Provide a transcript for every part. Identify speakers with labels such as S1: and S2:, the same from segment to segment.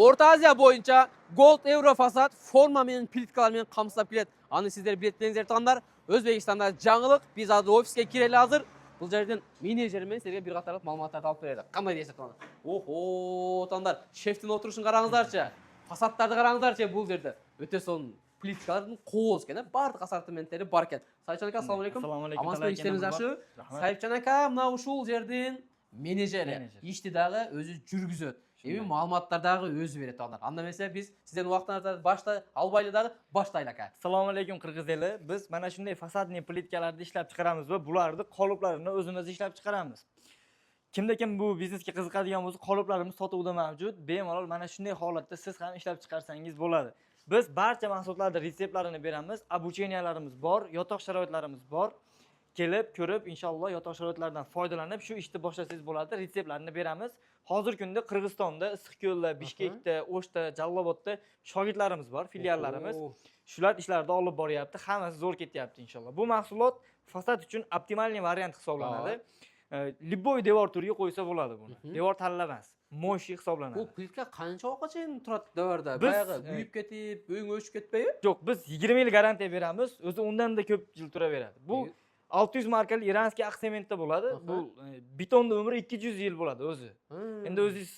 S1: Orta Aziya boyunca Gold Euro Fasad forma menен плиткалар менен камсыздап келет. Аны сиздер билеттериңиздер таңдар. Өзбекстанда жаңылык, биз азыр офиске кирели азыр. Бул жерден менеджер менен силерге бир катарлык маалыматтарды алып берет. Кандай дейсиз таңдар? Охо, таңдар, шефтин отурушун караңыздарчы. Фасадтарды караңыздарчы бул жерде. Өтө сонун плиткалардын кооз экен, баардык ассортименттери бар экен. Сайыпчан ака, ассаламу алейкум. Амансызбы, иштериңиз жакшы? Сайыпчан ака мына ушул жердин менеджери. Ишти дагы өзү жүргүзөт. Эми маалыматтар дагы өзү берет таңдар. Анда эмесе биз сиздердин убактыңызды башта албайлы дагы баштайлы ака.
S2: Assalomu alaykum Qirg'iz eli. Biz mana shunday fasadniy plitkalarni ishlab chiqaramiz va bularni qoliplarini o'zimiz ishlab chiqaramiz. Kimda kim bu biznesga qiziqadigan bo'lsa, qoliplarimiz sotuvda mavjud. Bemalol mana shunday holatda siz ham ishlab chiqarsangiz bo'ladi. Biz barcha mahsulotlarning retseptlarini beramiz, obucheniyalarimiz bor, yotoq sharoitlarimiz bor. Kelib, ko'rib, inshaalloh yotoq sharoitlaridan foydalanib shu ishni boshlasangiz bo'ladi. Retseptlarini beramiz. Hozirgi kunda Qirg'izistonda, Issiqko'lda, Bishkekda, O'shda, Jalolobodda shogirdlarimiz bor, filiallarimiz. Shular ishlarni olib boryapti. Hammasi zo'r ketyapti inshaalloh. Bu mahsulot fasad uchun optimalniy variant hisoblanadi. Любой devor turiga qo'ysa bo'ladi buni. Devor tanlamas. Mo'shi hisoblanadi.
S1: Bu plitka qancha vaqtgacha turadi devorda? Boyagi kuyib ketib, o'ng o'chib ketmaymi?
S2: Yo'q, biz 20 yil garantiya beramiz. O'zi undan da ko'p yil turaveradi. Bu 600 markali iranskiy aksementda bo'ladi. Bu betonda umri 200 yil bo'ladi o'zi. Endi o'zingiz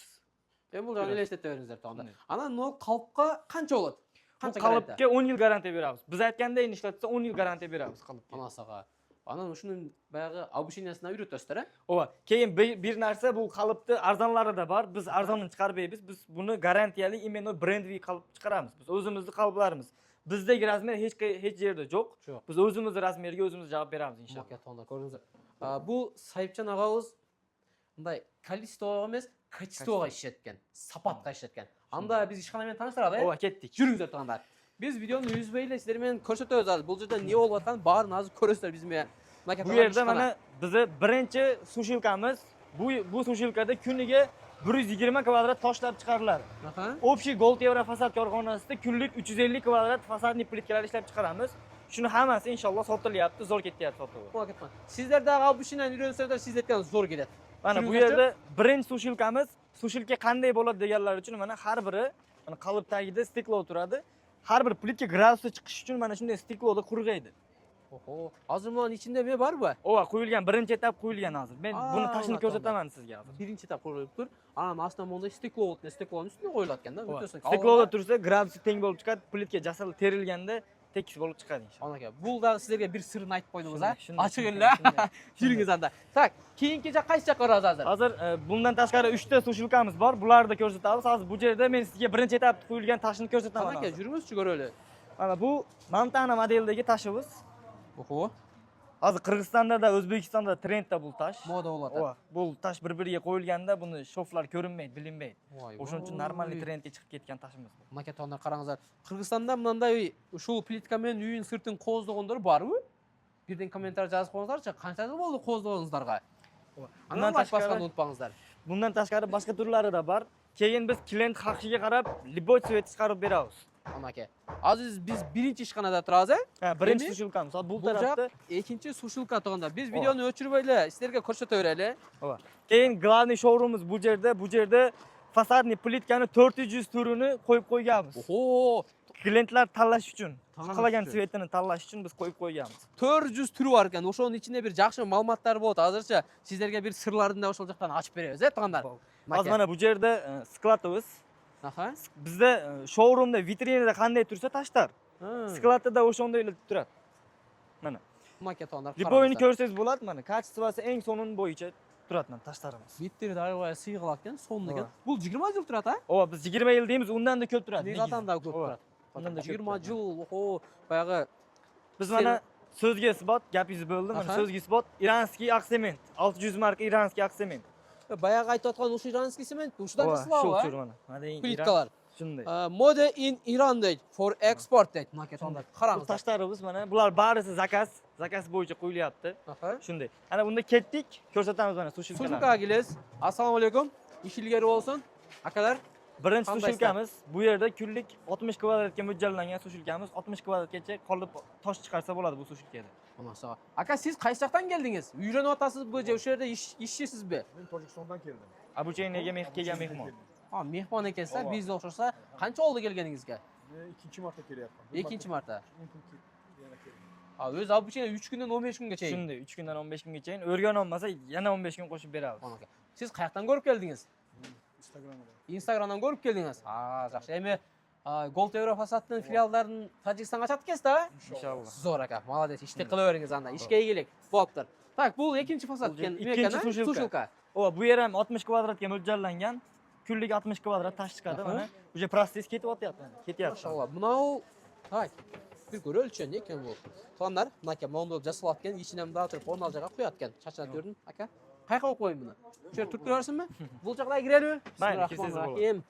S1: bu joyni eslatib tanda. Ana no qalbga qancha bo'ladi?
S2: Qancha qalbga 10 yil garantiya beramiz. Biz aytganday ishlatsa 10 yil garantiya beramiz qalbga.
S1: Anasaga. Ana shuni boyagi obучениyaсына үйрөтөсүздөр, а?
S2: Ova, keyin bir narsa bu qalbni arzonlari da bor. Biz arzonni chiqarmaymiz. Biz buni garantiyali imенно brendviy qalb chiqaramiz. Biz o'zimizning qalblarimiz. Bizdagi razmer hech yerda yo'q. Biz o'zimizning razmeriga o'zimiz javob beramiz inshaalloh.
S1: Makatonda ko'ringizlar. Bu Sayipchan og'amiz bunday количествоga emas, качествоga ishlatgan, sapatga ishlatgan. Anda biz ishxona bilan tanishtiradi.
S2: Ova, ketdik.
S1: Yuringizlar tanda. Biz videoni yuzbayla sizlar bilan ko'rsatamiz hozir. Bu yerda ne bo'lib atgan barini hozir ko'rasizlar biz bilan.
S2: Bu yerda mana bizni birinchi sushilkamiz. Bu sushilkada kuniga 120 kvadrat toshlab chiqariladi. Общий Gold Euro fasad korxonasida kunlik 350 kvadrat fasadniy plitkalar ishlab chiqaramiz. Shuni hammasi inshaalloh sotilyapti, zo'r ketyapti sotuvi.
S1: Sizlardagi obучениyani o'rgansanglar siz aytgan zo'r keladi.
S2: Mana bu yerda birinchi sushilkamiz, sushilka qanday bo'ladi deganlar uchun mana har biri mana qalb tagida stiklo turadi. Har bir plitka gradusi chiqish uchun mana shunday stikloda qurg'aydi.
S1: Oho, hozir buning ichida nima bor bu?
S2: Ova, qo'yilgan, birinchi etap qo'yilgan hozir. Men buni tashini ko'rsataman sizga hozir.
S1: Birinchi etap qo'yilib tur. Ana aslida bunda stiklo o'tni, stikloning ustida qo'yilayotganda,
S2: stikloda tursa gradusi teng bo'lib chiqadi, plitka jasali terilganda tekis bo'lib chiqadi inshaalloh.
S1: Aka, bu da sizlarga bir sirni aytib qo'ydingiz, ha? Ochiqilla. Yuringiz anda. Tak, keyingicha qaysi yoqqa borasiz hozir?
S2: Hozir bundan tashqari 3 ta sushilkamiz bor. Bularni ko'rsatamiz. Hozir bu yerda men sizga birinchi etapda qo'yilgan tashni ko'rsataman.
S1: Aka, yuringizchi ko'raylik.
S2: Mana bu Montana modeldagi tashimiz.
S1: Oho.
S2: Hozir Qirg'izistonda da O'zbekistonda trendda bu tash.
S1: Moda bo'ladi.
S2: Bu tash bir-biriga qo'yilganda buni shoflar ko'rinmaydi, bilinmaydi. O'shuning uchun normalniy trendga chiqib ketgan tashimiz bu.
S1: Makatonlar qarangizlar. Qirg'izistonda bunday shu plitka bilan uyning sirtin qo'zdig'indir bormi? Birdan kommentar yozib qo'yingizlarchi, qanchasi bo'ldi qo'zdig'ingizlarga? Bundan tashqari unutmangizlar.
S2: Bundan tashqari boshqa turlari da bor. Keyin biz klient xohishiga qarab liboy svet chiqarib beramiz.
S1: Aka, aziz biz birinchi ishxonada turamiz,
S2: ha? Birinchi sushilkamiz. Bu tarafda
S1: ikkinchi sushilka turganda. Biz videoni o'chirmaylik, sizlarga ko'rsataveraylik.
S2: Keyin glавный showroomimiz bu yerda. Bu yerda fasadniy plitkani 400 turini qo'yib qo'yganmiz.
S1: Oho!
S2: Klientlar tanlash uchun, xohlagan svetini tanlash uchun biz qo'yib qo'yganmiz.
S1: 400 turi bor ekan. O'shoning ichida bir yaxshi ma'lumotlar bor. Hozircha sizlarga bir sirlarini o'sha joqdan ochib beramiz, taqanlar.
S2: Hozir mana bu yerda skladimiz.
S1: Aha.
S2: Bizda showroomda vitrinada qanday tursa tashlar. Skladda o'shonday turadi. Mana.
S1: Makatonlar.
S2: Liboyni ko'rsangiz bo'ladi, mana kачествоsi eng so'nin bo'yicha turadi mana tashlarimiz.
S1: Vitrinada ayvoya sig'ilayotgan sonniga. Bu 20 yil turadi, ha?
S2: Ova, biz 20 yil deymiz, undan da ko'p turadi.
S1: Nimadan da ko'p turadi. Undan da 20 yil, oho, boyagi
S2: biz mana so'zga isbot, gapingiz bo'ldi, mana so'zga isbot iranskiy aksement, 600 marka iranskiy aksement.
S1: Bayaq aytayotgan o'sha iranskiy sement, o'shadan islov, ha?
S2: Mana
S1: plitkalar.
S2: Shunday.
S1: Mode in Iran deydi, for export deydi. Makatonlar. Qarang.
S2: Bu tashlarimiz mana bular barisi zakaz bo'yicha qo'yilyapti. Shunday. Ana bunda ketdik, ko'rsatamiz mana sushilkalarni.
S1: Sushilkaga kelasiz. Assalomu alaykum. Ish ilgari bo'lsin. Akalar,
S2: birinchi sushilkamiz. Bu yerda kunlik 60 kvadratga mo'ljallangan sushilkamiz. 60 kvadratgacha qolib tosh chiqarsa bo'ladi bu sushilkada.
S1: Maşa. Aka siz qaysi yoqdan keldingiz? Uylanib o'tasizmi bu o'sha yerda ishsizmi?
S3: Men Tojikistondan keldim.
S2: Obучениyaga kelgan mehmon.
S1: Ha, mehmon ekansizlar,
S3: Ova.
S1: bizga o'xshasa, qancha oldi kelganingizga?
S3: İkinci marta kelyapman.
S1: Ikkinchi marta.
S3: Yana keldim.
S1: Ha, o'zi обучение 3 kundan 15 kungacha.
S2: Shunday 3 kundan 15 kungacha o'rgan olmasa yana 15 kun qo'shib beramiz.
S1: Aka. Siz qayerdan ko'rib keldingiz?
S3: Instagram'da.
S1: Instagramdan ko'rib keldingiz. Ha, yaxshi. Endi Gold Euro Fasadning filiallarini Tojikistonga sotib kesda?
S2: Inshaalloh.
S1: Zo'r aka. Молодец. Ishni qilaveringiz anda. Ishga egilik. Bo'ptir. Tak, bu ikkinchi fasad
S2: Bu
S1: ekan.
S2: ikkinchi sushilka. O, bu yer ham 60 kvadratga mo'ljallangan. Kunlik 60 kvadrat tash chiqadi
S1: Aha.
S2: mana. Uje prostes ketyapti. Ketyapti.
S1: Maşallah. Bunau tak. Bir ko'ra o'lchandi ekan bu. Fanlar, aka mondo jasolatgan, ichini ham da'tirib o'rnaljaga qo'yatgan. Chachanib ko'rding, aka. Qayerga qo'yib qo'ying buni? Shu yerga turib ko'rasizmi? Bu joqlarga kiradi.
S2: Mayli, kirsangiz bo'ladi.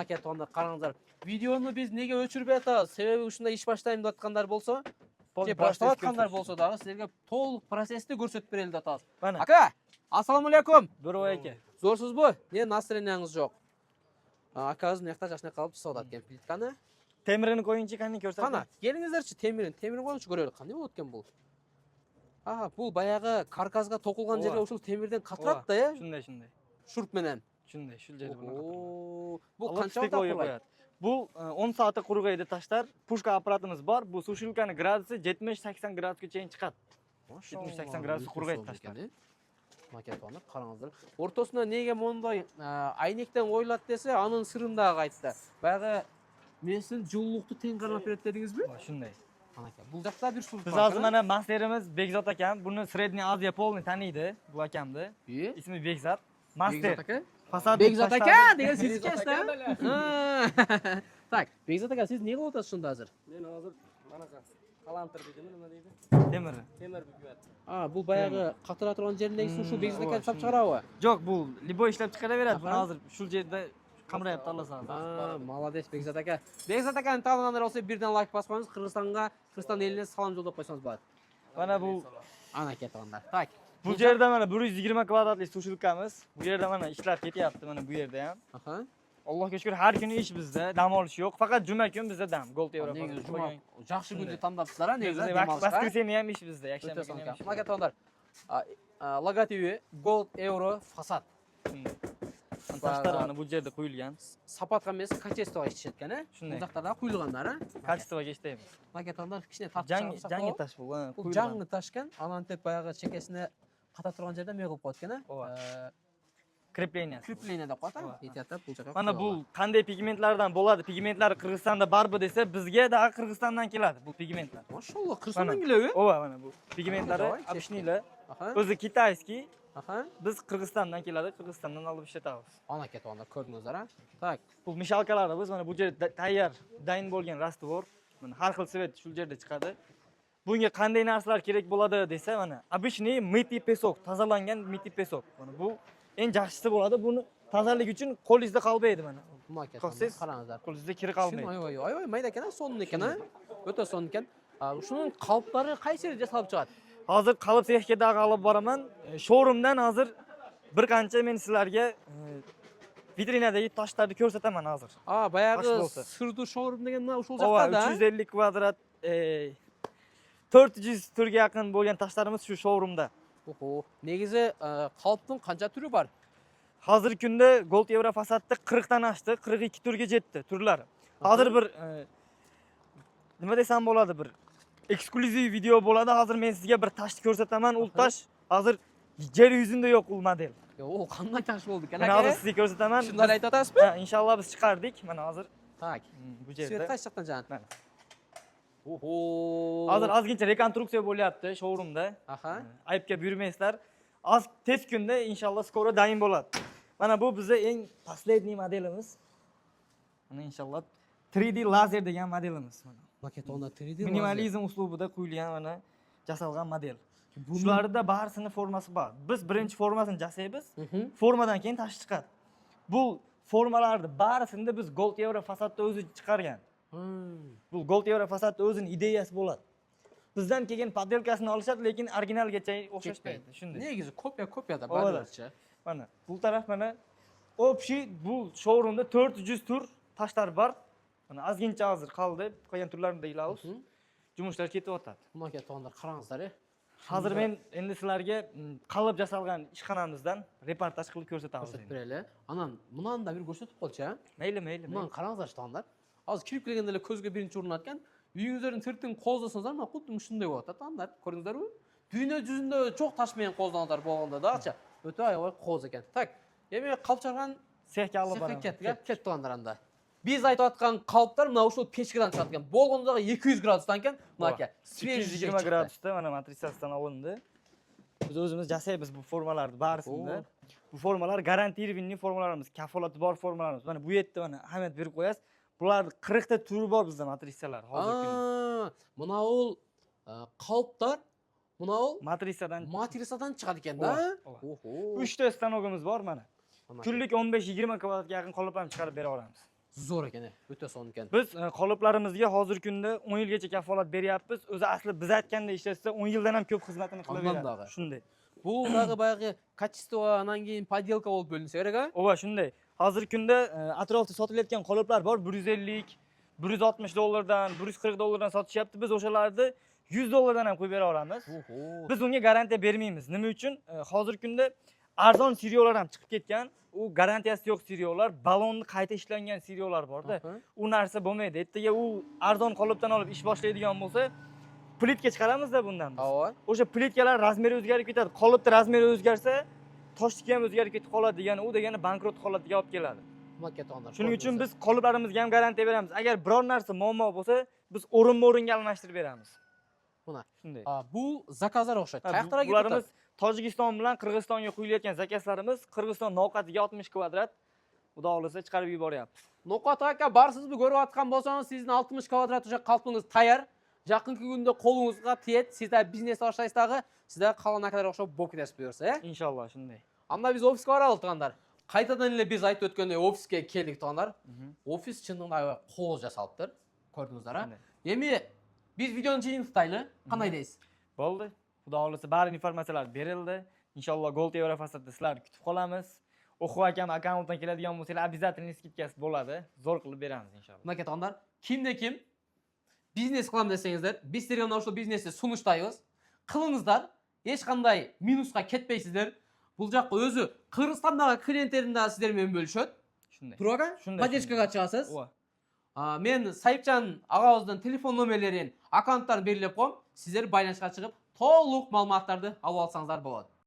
S1: Aka tonda qarangizlar. Videoni biz nega o'chirib aytamiz? Sababi shunday ish boshlaymiz deyotganlar bo'lsa, boshlayotganlar bo'lsa da sizlarga to'liq prosesni ko'rsatib beraylik deyapmiz.
S2: Mana.
S1: Aka, assalomu alaykum.
S2: Durov aka.
S1: Zo'rsiz bu? Ne настроениyangiz yo'q? Akamiz mehta jashna qilib so'ratgan plitkani.
S2: Temirini qo'yinchi qanday ko'rsating.
S1: Qana, kelingizlarchi temirini qo'yinchi ko'raylik. Qanday o'tgan bu? Aha, bu bayog'i karkasga to'qilgan yerga o'sha temirdan qatratdi ya.
S2: Shunday.
S1: Shurp bilan.
S2: Shunday, shul yerda buni.
S1: Bu
S2: Allah
S1: qancha
S2: pislik
S1: vaqt
S2: qo'yib
S1: qo'yadi?
S2: qo'yadi. Bu 10 soatda qurg'aydi tashlar. Pushka apparatimiz bor. Bu sushilkani gradusi 70-80 gradusgacha chiqadi. 70-80 gradus qurg'aydi tashlar.
S1: Maketoni qarangizlar. O'rtasida nega bunday aynekdan o'yladi desa, aning sirini aytdi. Bayog'i men sizin julluqni teng qarab beradi dedingizmi?
S2: Shunday.
S1: Aka, bu yoqda bir sulh
S2: Biz hozir mana masterimiz Bekzod akam. Buni Sredniy Aziya polni taniydi bu akamni. İsmi Bekzod. Master. Fasad
S1: Bekzod aka degan siz ekansiz-da? Tak, Bekzod aka siz nega o'tasiz shunda hozir?
S4: Men hozir manaqa qalantir deydimi, nima deydi?
S2: Temir.
S4: Temir bukyapti.
S1: Ha, bu bayog'i qatira turgan yerdan shu Bekzod aka chiqarib chiqaradi.
S2: Yo'q, bu liboy ishlab chiqaraveradi. Buni
S1: Aha.
S2: hozir shu yerda qamrayapti Alloh saqlasin.
S1: Ha, молодец Bekzod aka. Bekzod akani tanlaganlar olsa birdan like bosib qo'yingiz, Qirg'iziston eline salom yo'llab qo'ysangiz bo'ladi.
S2: Mana bu
S1: Ana ketganlar. Tak.
S2: bu yerda mana 120 kvadratlik sushilkamiz. Bu yerda mana ishlar ketyapti mana bu yerda ham.
S1: Aha.
S2: Allohga shukr, har kuni ish bizda, dam olish yo'q. Faqat juma kun bizda dam. Gold Euro.
S1: Negizda juma yaxshi kunni tanlabsizlar, negizda.
S2: Воскресенье ham ish bizda, yakshanba kuni ham ish.
S1: Aka tonlar. Logotipi Gold Euro Fasad.
S2: Tashlar mana bu yerda qo'yilgan.
S1: Sapatga emas, kачествоga ishlatgan, a?
S2: Shunday.
S1: Bu yoqda qo'yilganlar, a?
S2: Kачествоga ishlaymiz.
S1: Aka tonlar kichkina tartib
S2: Jangi tash bu.
S1: Bu jangni tashgan, anantep bayog'i chekasini qata turgan yerda men qilib qo'ygan, a?
S2: Krepleniyasi.
S1: Kripleniyada qotadi. Yetyapti bu joqqa.
S2: Mana bu qanday pigmentlardan bo'ladi? Pigmentlar Qirg'izistonda barmi desa, bizga da Qirg'izistondan keladi bu pigmentlar.
S1: Mashalloh, Qirg'izistondan keladi.
S2: Ova, mana bu pigmentlari обычныйlar.
S1: Aha.
S2: O'zi kitayskiy,
S1: Aha.
S2: biz Qirg'izistondan keladi, Qirg'izistondan olib ishlatamiz.
S1: Ana ketganlar, ko'rdingizlar, a? Tak.
S2: Bu mishalkalarimiz mana bu yerda tayyor, dayin bo'lgan rastvor. Mana har xil svet shu yerda chiqadi. Bunga qanday narsalar kerak bo'ladi desa, mana обычный мытый песок, tozalangan mытый песок. Mana bu eng yaxshisi bo'ladi. Buni tozalik uchun qo'lingizda qolmaydi mana.
S1: Qo'ysiz, qarangizlar.
S2: Qo'lingizda kiri qolmaydi.
S1: Oy, mayda ekan, sonli ekan, a? O'ta sonli ekan. Shuning qalblari qaysi yerda yasalib chiqadi?
S2: Hozir qalb sexga olib boraman. Showroomdan hozir bir qancha men sizlarga vitrinadagi toshlarni ko'rsataman hozir.
S1: Bayog'i
S2: bo'lsa.
S1: Sirdu showroom degan nima o'sha
S2: Ova,
S1: joqda?
S2: 350 kvadrat 400 turga yaqin bo'lgan toshlarimiz shu showroomda.
S1: Oho, negizi qalbning qancha turi bor?
S2: Hozirgi kunda Gold Euro Fasadda 40 dan oshdi, 42 turga jetdi turlari. Hozir bir nima desam bo'ladi, bir eksklyuziv video bo'ladi. Hozir men sizga bir tashni ko'rsataman. U tash hozir yer yuzida yo'q u model.
S1: O qanday tash bo'ldi ekan
S2: Mana hozir sizga ko'rsataman.
S1: Shunday aytatasizmi?
S2: Ha, inshaalloh biz chiqardik. Mana hozir.
S1: Tak.
S2: Bu
S1: Svet
S2: yerda.
S1: qaysi yoqdan jan?
S2: Mana.
S1: Oho.
S2: Hozir ozgincha rekonstruksiya bo'lyapti showroomda.
S1: Aha.
S2: Aybga buyurmaysizlar. Az tez kunda inshaalloh skoro dayin bo'ladi. Mana bu bizda eng последний modelimiz. Mana inshaalloh 3D lazer degan modelimiz mana.
S1: Maketona 3D
S2: Minimalizm uslubida quyilgan mana jasalgan model. Shularda barisini formasi bor. Biz birinchi formasini jasaymiz. Formadan keyin tash chiqadi. Bu formalarni barisini biz Gold Euro Fasadda o'zi chiqargan. Bu Gold Euro Fasadda o'zining ideyasi bo'ladi. Bizdan kelgan podelkasini olishadi, lekin originalgacha o'xshashmaydi. Shunday.
S1: Negizi kopyada barcha.
S2: Mana bu taraf mana общий bu showroomda 400 tur tashlar bor. Mana ozgincha hozir qoldi. Qolgan turlarni deyilamiz. Jumishlar ketyapti.
S1: Maketonlar qarangizlar.
S2: Hozir men endi sizlarga qalab jasalgan ishxonamizdan reportaj qilib ko'rsatamiz.
S1: Ko'rsatib beraylik. Anan, bundan da bir ko'rsatib qo'ychi, ha?
S2: Mayli, mayli.
S1: Bundan qarangizlar shtonlar. Hozir kirib kelganda ko'zga birinchi o'rinatgan, uyingizlarning sirtin qo'zlasangizlar, mana xuddi shunday bo'ladi, tanlar. Ko'ringizlarmi? Dunyo yuzida cho'q tashmagan qo'zlanlar bo'lganda da-chi. O'ta ayoy qo'z ekan. Tak. Demak, qalbchargan
S2: Sehga olib boraman.
S1: ketganlar anda. Biz aytayotgan qalblar mana o'sha pechkadan chiqadigan. Bo'lganda 200 gradusdan ekan, mana aka.
S2: 220 gradusda mana matrisasidan olindi. Biz o'zimiz jasaymiz bu formalarni barisini. Bu formalar garantirованный formalarimiz, kafolati bor formalarimiz. Mana bu yerda mana ahamiyat berib qo'yasiz. Bular 40 ta turi bor bizda matrisalar hozirgi kunda.
S1: Mana ul qalblar, mana ul
S2: matrisadan
S1: chiqadi ekan-da.
S2: Oho. 3 ta stanogimiz bor mana. Kunlik 15-20 kvadratga yaqin qoliplarni chiqarib bera olamiz.
S1: Zo'r ekan, o'ta son ekan.
S2: Biz qoliplarimizga hozirgi kunda 10 yilgacha kafolat beryapmiz. O'zi asli biz aytganda ishlatsa 10 yildan ham ko'p xizmatini qilaveradi. Shunday.
S1: Bu bayag'i kачество, anan keyin podelka bo'lib bo'linsa kerak a?
S2: Ova shunday. Hozirgi kunda atrofda sotilayotgan qoliplar bor 150, 160 dollardan, 140 dollardan sotishyapti. Biz o'shalarni 100 dollardan ham qo'yib bera olamiz. Biz unga garantiya bermaymiz. Nima uchun? Hozirgi kunda arzon seriyalar ham chiqib ketgan. U garantiyasi yo'q seriyalar, balonni qayta ishlangan seriyalar bor-da. U narsa bo'lmaydi. Ertaga u arzon qolipdan olib ish boshlaydigan bo'lsa, plitka chiqaramiz-da bundan biz. O'sha plitkalar razmeri o'zgarib ketadi. Qolipda razmeri o'zgarsa, toshdiki ham o'zgarib ketib qoladi degani, u degani bankrot holatiga olib keladi. Shuning uchun biz qoliplarimizga ham garantiya beramiz. Agar biror narsa muammo bo'lsa, biz o'rinma-o'ringa almashtirib beramiz.
S1: Mana
S2: shunday.
S1: Bu zakazlar o'xshaydi. Qayoqlarga ketadi?
S2: Bularimiz Tojikiston bilan Qirg'izistonga quyilayotgan zakazlarimiz Qirg'iziston noqatiga 60 kvadrat xudo xolasa chiqarib yuboryapmiz.
S1: Noqat aka barsizmi ko'rayotgan bo'lsangiz, sizning 60 kvadrat o'sha qalbingiz tayyor. Yaqinki kunda qo'lingizga tegib, sizlar biznes boshlaysizlar, sizlar qalon akalar o'xshab bo'lib ketasiz buyursa,
S2: Inshaalloh shunday.
S1: Ammo biz ofisga boraylik tog'lar. Qaytadan biz aytib o'tgandek ofisga keldik tog'lar. Ofis chindan qo'l jasalibdir. Ko'rdingizlar a? Demak, biz videoni chiqib tutaylik. Qanday deysiz?
S2: Bo'ldi. Xudo xolasa barcha informatsiyalar berildi. Inshaalloh Gold Euro fasadda sizlarni kutib qolamiz. O'xu akam akkauntdan keladigan bo'lsalar, обязательно skidkasi bo'ladi. Zo'r qilib beramiz inshaalloh.
S1: Mana tog'lar, kim biznes qilaman desangizlar, biz sizlarga mana shu biznesni sunushtaymiz. Qilingizlar, hech qanday minusga ketmaysizlar. Bu joqqa o'zi Qirg'izistondagi klientlarimda sizlar bilan bo'lishadi.
S2: Shunday.
S1: Turaka, podдержкаga chiqasiz. Men Sayipchan og'ozdan telefon nomerlarini, akkauntlarni belgilab qo'yim. Sizlar baylanishga chiqib, to'liq ma'lumotlarni olib olsangizlar bo'ladi.